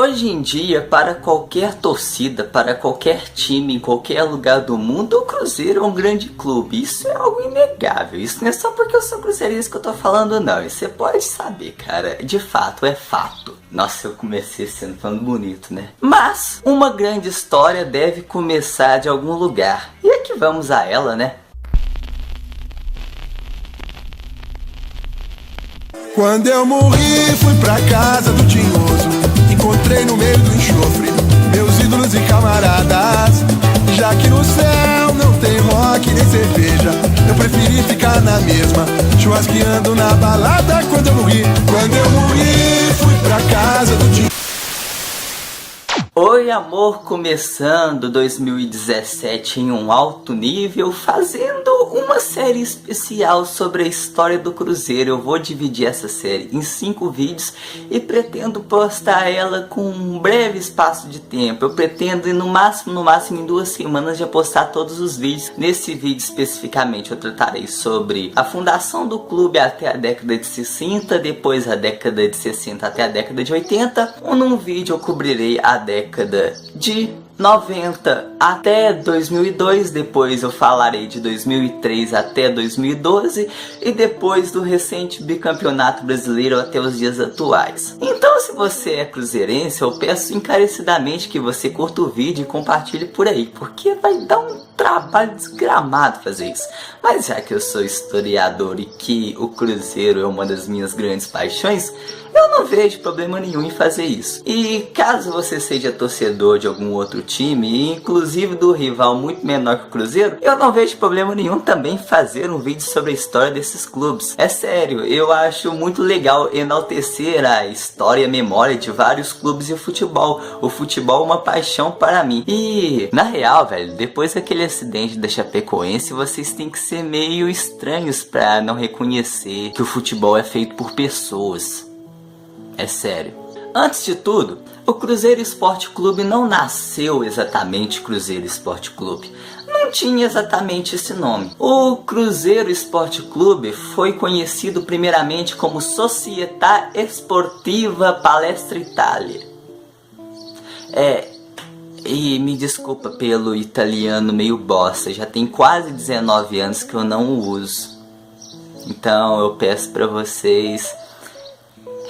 Hoje em dia, para qualquer torcida, para qualquer time, em qualquer lugar do mundo, o Cruzeiro é um grande clube. Isso é algo inegável. Isso não é só porque eu sou cruzeirense que eu tô falando, não. E você pode saber, cara. De fato, é fato. Nossa, eu comecei sendo falando bonito, né? Mas, uma grande história deve começar de algum lugar. E aqui vamos a ela, né? Quando eu morri, fui pra casa do Tinhoso. Encontrei no meio do enxofre meus ídolos e camaradas. Já que no céu não tem rock nem cerveja, eu preferi ficar na mesma, churrasqueando na balada. Quando eu morri, fui pra casa do Tinhoso. Oi amor, começando 2017 em um alto nível, fazendo uma série especial sobre a história do Cruzeiro. Eu vou dividir essa série em 5 vídeos e pretendo postar ela com um breve espaço de tempo. Eu pretendo no máximo em 2 semanas já postar todos os vídeos. Nesse vídeo especificamente eu tratarei sobre a fundação do clube até a década de 60, depois a década de 60 até a década de 80. Num vídeo eu cobrirei a década de 90 até 2002, depois eu falarei de 2003 até 2012 e depois do recente bicampeonato brasileiro até os dias atuais. Então, se você é cruzeirense, eu peço encarecidamente que você curta o vídeo e compartilhe por aí, porque vai dar um trabalho desgramado fazer isso. Mas já que eu sou historiador e que o Cruzeiro é uma das minhas grandes paixões, eu não vejo problema nenhum em fazer isso. E caso você seja torcedor de algum outro time, inclusive do rival muito menor que o Cruzeiro, eu não vejo problema nenhum também em fazer um vídeo sobre a história desses clubes. É sério, eu acho muito legal enaltecer a história e a memória de vários clubes e o futebol. O futebol é uma paixão para mim. E, na real, velho, depois daquele acidente da Chapecoense, vocês têm que ser meio estranhos para não reconhecer que o futebol é feito por pessoas. É sério. Antes de tudo, o Cruzeiro Esporte Clube não nasceu exatamente Cruzeiro Esporte Clube. Não tinha exatamente esse nome. O Cruzeiro Esporte Clube foi conhecido primeiramente como Società Esportiva Palestra Itália. E me desculpa pelo italiano meio bosta, já tem quase 19 anos que eu não o uso. Então eu peço pra vocês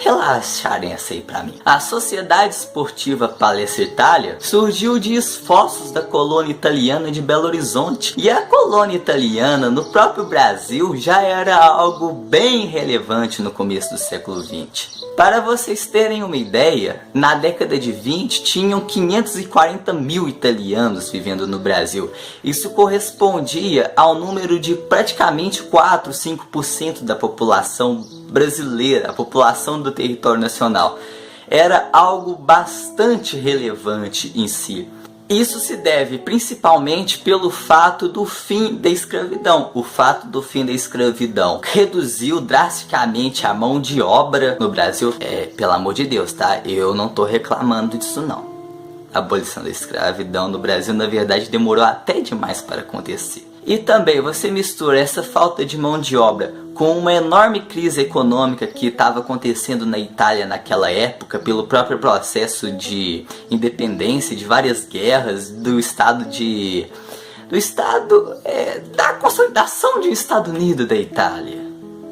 relaxarem essa aí pra mim. A Sociedade Esportiva Palestra Itália surgiu de esforços da colônia italiana de Belo Horizonte. E a colônia italiana no próprio Brasil já era algo bem relevante no começo do século XX. Para vocês terem uma ideia, na década de 20 tinham 540 mil italianos vivendo no Brasil. Isso correspondia ao número de praticamente 4, 5% da população brasileira, a população do território nacional. Era algo bastante relevante em si. Isso se deve principalmente pelo fato do fim da escravidão. O fato do fim da escravidão reduziu drasticamente a mão de obra no Brasil. Pelo amor de Deus, tá? Eu não tô reclamando disso não. A abolição da escravidão no Brasil, na verdade, demorou até demais para acontecer. E também você mistura essa falta de mão de obra com uma enorme crise econômica que estava acontecendo na Itália naquela época, pelo próprio processo de independência, de várias guerras, da consolidação de um Estado Unido da Itália,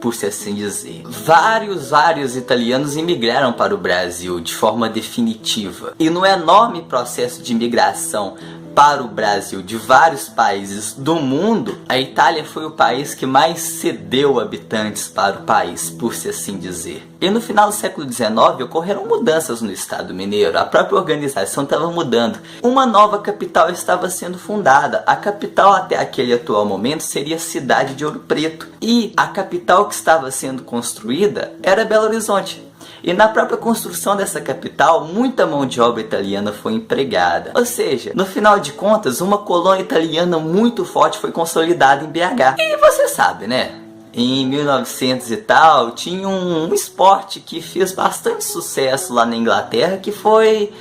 por se assim dizer. Vários italianos imigraram para o Brasil de forma definitiva. E no enorme processo de imigração para o Brasil de vários países do mundo, a Itália foi o país que mais cedeu habitantes para o país, por se assim dizer. E no final do século XIX ocorreram mudanças no Estado mineiro, a própria organização estava mudando. Uma nova capital estava sendo fundada. A capital até aquele atual momento seria a cidade de Ouro Preto. E a capital que estava sendo construída era Belo Horizonte. E na própria construção dessa capital, muita mão de obra italiana foi empregada. Ou seja, no final de contas, uma colônia italiana muito forte foi consolidada em BH. E você sabe, né? Em 1900 e tal, tinha um esporte que fez bastante sucesso lá na Inglaterra, que foi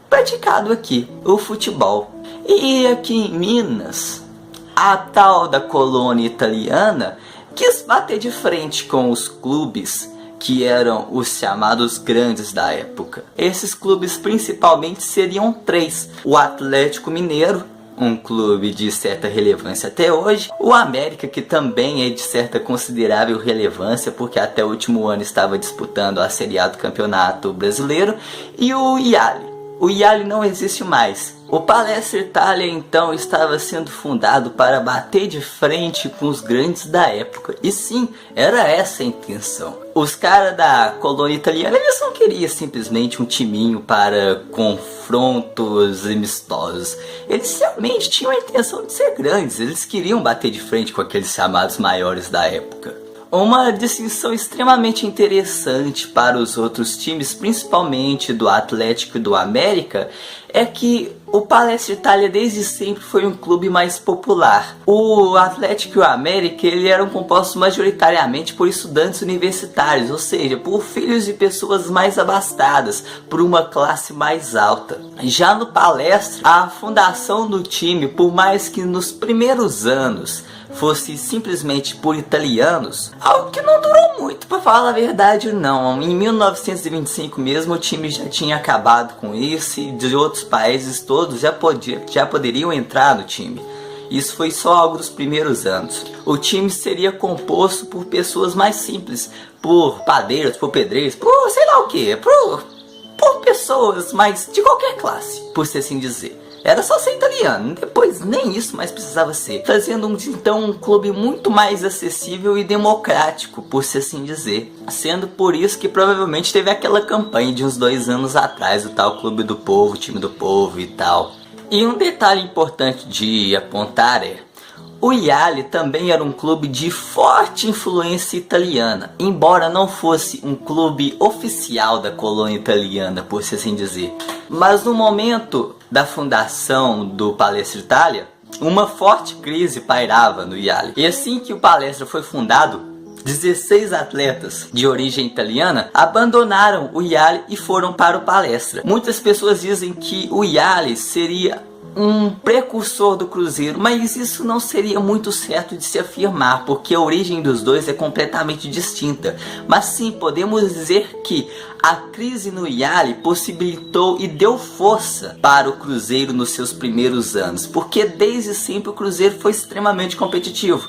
praticado aqui, o futebol. E aqui em Minas, a tal da colônia italiana quis bater de frente com os clubes que eram os chamados grandes da época. Esses clubes principalmente seriam 3: o Atlético Mineiro, um clube de certa relevância até hoje, o América, que também é de certa considerável relevância, porque até o último ano estava disputando a Série A do Campeonato Brasileiro, e o Iali. O Iali não existe mais. O Palestra Itália então estava sendo fundado para bater de frente com os grandes da época. E sim, era essa a intenção. Os caras da colônia italiana, eles não queriam simplesmente um timinho para confrontos amistosos. Eles realmente tinham a intenção de ser grandes. Eles queriam bater de frente com aqueles chamados maiores da época. Uma distinção extremamente interessante para os outros times, principalmente do Atlético e do América, é que o Palestra Itália desde sempre foi um clube mais popular. O Atlético e o América ele eram compostos majoritariamente por estudantes universitários, ou seja, por filhos de pessoas mais abastadas, por uma classe mais alta. Já no Palestra, a fundação do time, por mais que nos primeiros anos fosse simplesmente por italianos, algo que não durou muito, para falar a verdade não. Em 1925 mesmo o time já tinha acabado com isso e de outros países todos já poderiam entrar no time. Isso foi só algo dos primeiros anos. O time seria composto por pessoas mais simples, por padeiros, por pedreiros, por sei lá o que, por pessoas mais de qualquer classe, por se assim dizer. Era só ser italiano, depois nem isso mais precisava ser, fazendo então um clube muito mais acessível e democrático, por se assim dizer. Sendo por isso que provavelmente teve aquela campanha de uns 2 anos atrás, o tal Clube do Povo, Time do Povo e tal. E um detalhe importante de apontar é: o Iali também era um clube de forte influência italiana, embora não fosse um clube oficial da colônia italiana, por se assim dizer. Mas no momento da fundação do Palestra Itália, uma forte crise pairava no Iali. E assim que o Palestra foi fundado, 16 atletas de origem italiana abandonaram o Iali e foram para o Palestra. Muitas pessoas dizem que o Iali seria um precursor do Cruzeiro, mas isso não seria muito certo de se afirmar, porque a origem dos dois é completamente distinta. Mas sim, podemos dizer que a crise no Iali possibilitou e deu força para o Cruzeiro nos seus primeiros anos, porque desde sempre o Cruzeiro foi extremamente competitivo.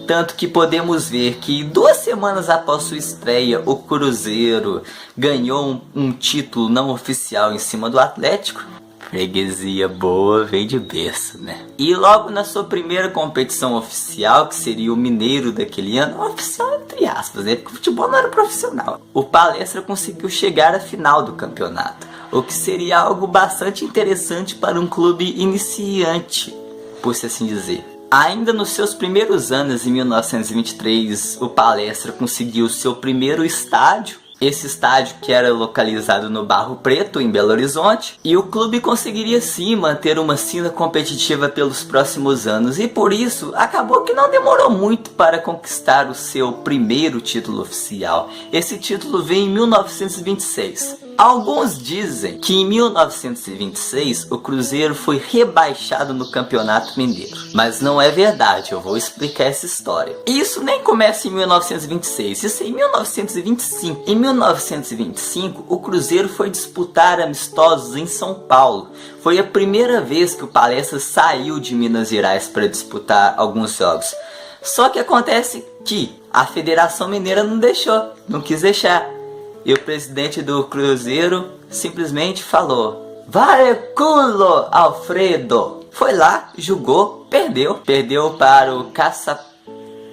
Tanto que podemos ver que 2 semanas após sua estreia, o Cruzeiro ganhou um título não oficial em cima do Atlético. Freguesia boa vem de berço, né? E logo na sua primeira competição oficial, que seria o Mineiro daquele ano, oficial entre aspas, né? Porque o futebol não era profissional, o Palestra conseguiu chegar à final do campeonato, o que seria algo bastante interessante para um clube iniciante, por se assim dizer. Ainda nos seus primeiros anos, em 1923, o Palestra conseguiu seu primeiro estádio. Esse estádio que era localizado no Barro Preto, em Belo Horizonte, e o clube conseguiria sim manter uma cena competitiva pelos próximos anos, e por isso acabou que não demorou muito para conquistar o seu primeiro título oficial. Esse título veio em 1926. Alguns dizem que em 1926 o Cruzeiro foi rebaixado no Campeonato Mineiro, mas não é verdade, eu vou explicar essa história. Isso nem começa em 1926, isso é em 1925. Em 1925 o Cruzeiro foi disputar amistosos em São Paulo. Foi a primeira vez que o Palestra saiu de Minas Gerais para disputar alguns jogos. Só que acontece que a Federação Mineira não deixou, não quis deixar. E o presidente do Cruzeiro simplesmente falou: "Vale culo, Alfredo!" Foi lá, jogou, perdeu. Perdeu para o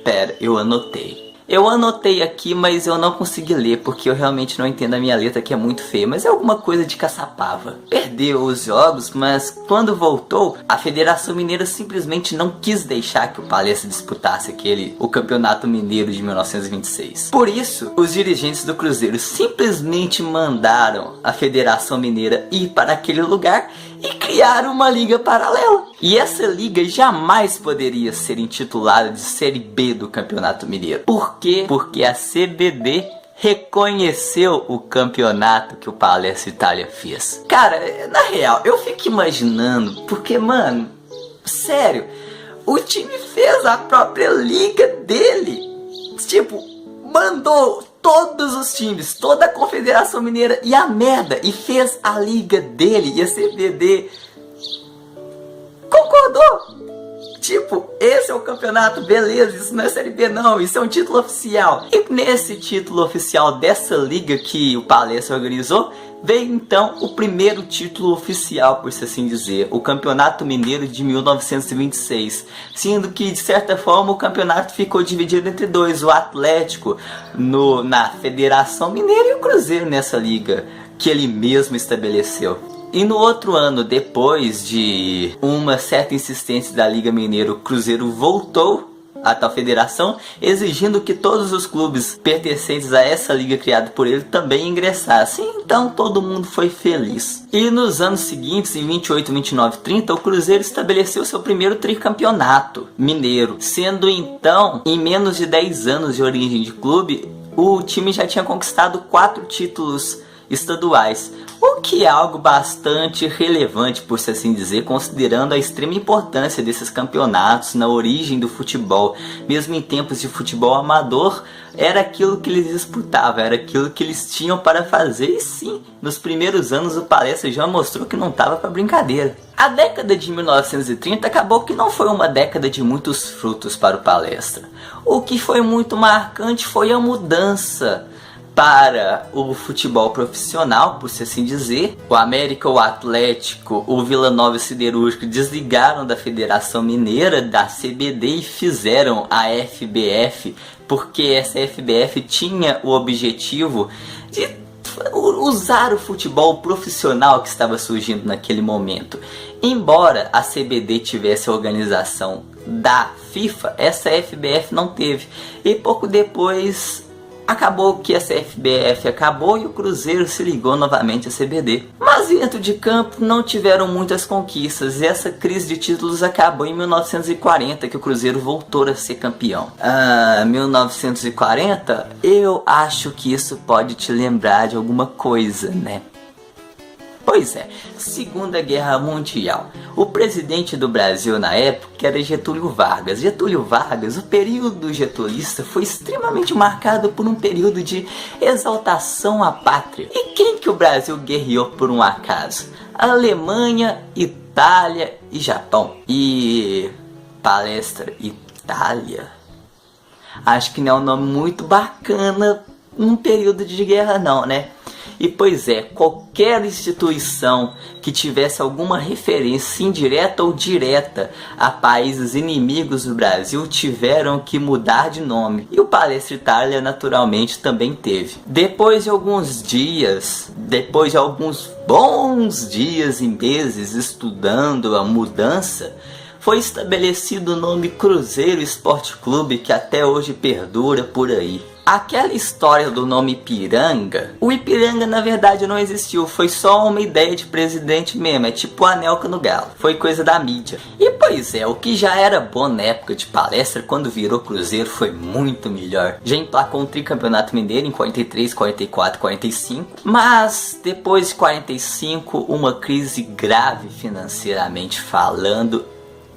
Pera, eu anotei. Eu anotei aqui, mas eu não consegui ler, porque eu realmente não entendo a minha letra, que é muito feia, mas é alguma coisa de Caçapava. Perdeu os jogos, mas quando voltou, a Federação Mineira simplesmente não quis deixar que o Palestra disputasse o Campeonato Mineiro de 1926. Por isso, os dirigentes do Cruzeiro simplesmente mandaram a Federação Mineira ir para aquele lugar e criaram uma liga paralela. E essa liga jamais poderia ser intitulada de Série B do Campeonato Mineiro. Por quê? Porque a CBD reconheceu o campeonato que o Palestra Itália fez. Cara, na real, eu fico imaginando, porque, mano, sério, o time fez a própria liga dele. Tipo, mandou todos os times, toda a Confederação Mineira e a merda, e fez a liga dele, e a CBD concordou. Tipo, esse é o campeonato, beleza, isso não é Série B não, isso é um título oficial. E nesse título oficial dessa liga que o Palestra organizou, veio então o primeiro título oficial, por assim dizer, o Campeonato Mineiro de 1926. Sendo que, de certa forma, o campeonato ficou dividido entre dois, o Atlético na Federação Mineira e o Cruzeiro nessa liga, que ele mesmo estabeleceu. E no outro ano, depois de uma certa insistência da Liga Mineira, o Cruzeiro voltou à tal federação, exigindo que todos os clubes pertencentes a essa liga criada por ele também ingressassem. Então todo mundo foi feliz. E nos anos seguintes, em 28, 29 e 30, o Cruzeiro estabeleceu seu primeiro tricampeonato mineiro. Sendo então, em menos de 10 anos de origem de clube, o time já tinha conquistado 4 títulos estaduais, o que é algo bastante relevante, por assim dizer, considerando a extrema importância desses campeonatos na origem do futebol. Mesmo em tempos de futebol amador, era aquilo que eles disputavam, era aquilo que eles tinham para fazer. E sim, nos primeiros anos o Palestra já mostrou que não estava para brincadeira. A década de 1930 acabou que não foi uma década de muitos frutos para o Palestra. O que foi muito marcante foi a mudança para o futebol profissional, por assim dizer. O América, o Atlético, o Vila Nova e o Siderúrgico desligaram da Federação Mineira, da CBD, e fizeram a FBF, porque essa FBF tinha o objetivo de usar o futebol profissional que estava surgindo naquele momento. Embora a CBD tivesse a organização da FIFA, essa FBF não teve. E pouco depois acabou que essa FBF acabou e o Cruzeiro se ligou novamente à CBD. Mas dentro de campo não tiveram muitas conquistas e essa crise de títulos acabou em 1940, que o Cruzeiro voltou a ser campeão. 1940, eu acho que isso pode te lembrar de alguma coisa, né? Pois é, Segunda Guerra Mundial. O presidente do Brasil na época era Getúlio Vargas. Getúlio Vargas, o período getulista foi extremamente marcado por um período de exaltação à pátria. E quem que o Brasil guerreou por um acaso? Alemanha, Itália e Japão. E Palestra Itália? Acho que não é um nome muito bacana num período de guerra não, né? E pois é, qualquer instituição que tivesse alguma referência indireta ou direta a países inimigos do Brasil tiveram que mudar de nome. E o Palestra Itália naturalmente também teve. Depois de alguns bons dias e meses estudando a mudança, foi estabelecido o nome Cruzeiro Esporte Clube, que até hoje perdura por aí. Aquela história do nome Ipiranga, o Ipiranga na verdade não existiu, foi só uma ideia de presidente mesmo, é tipo a Anelka no Galo, foi coisa da mídia. E pois é, o que já era bom na época de Palestra, quando virou Cruzeiro, foi muito melhor. Já emplacou um tricampeonato mineiro em 43, 44, 45, mas depois de 45, uma crise grave financeiramente falando,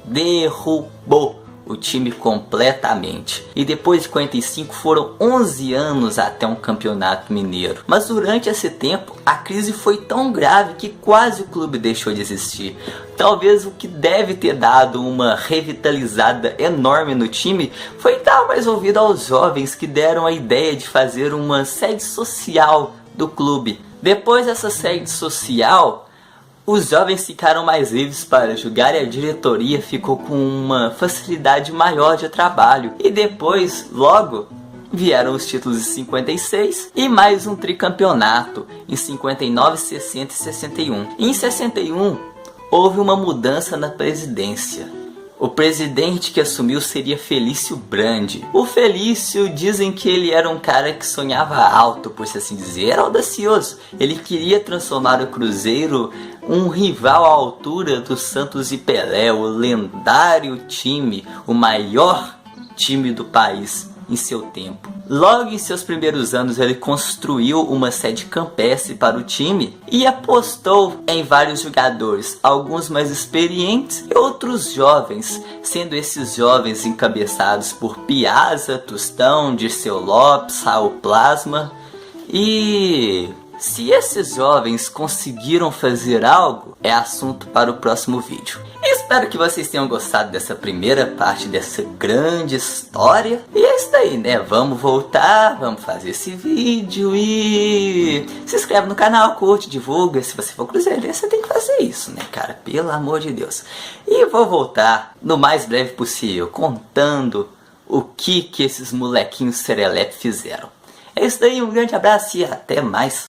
derrubou o time completamente. E depois de 45 foram 11 anos até um campeonato mineiro. Mas durante esse tempo a crise foi tão grave que quase o clube deixou de existir. Talvez o que deve ter dado uma revitalizada enorme no time foi dar mais ouvido aos jovens que deram a ideia de fazer uma sede social do clube. Depois dessa sede social, os jovens ficaram mais livres para jogar e a diretoria ficou com uma facilidade maior de trabalho. E depois, logo, vieram os títulos de 56 e mais um tricampeonato em 59, 60 e 61. Em 61, houve uma mudança na presidência. O presidente que assumiu seria Felício Brandi. O Felício, dizem que ele era um cara que sonhava alto, por assim dizer, era audacioso. Ele queria transformar o Cruzeiro um rival à altura do Santos e Pelé, o lendário time, o maior time do país. em seu tempo. Logo em seus primeiros anos ele construiu uma sede campestre para o time e apostou em vários jogadores, alguns mais experientes e outros jovens, sendo esses jovens encabeçados por Piazza, Tostão, Dirceu Lopes, Raul Plasma. E se esses jovens conseguiram fazer algo, é assunto para o próximo vídeo. Espero que vocês tenham gostado dessa primeira parte dessa grande história. E é isso aí, né? Vamos voltar, vamos fazer esse vídeo e se inscreve no canal, curte, divulga. Se você for cruzeirense, você tem que fazer isso, né, cara? Pelo amor de Deus. E vou voltar no mais breve possível, contando o que esses molequinhos serelepe fizeram. É isso aí, um grande abraço e até mais.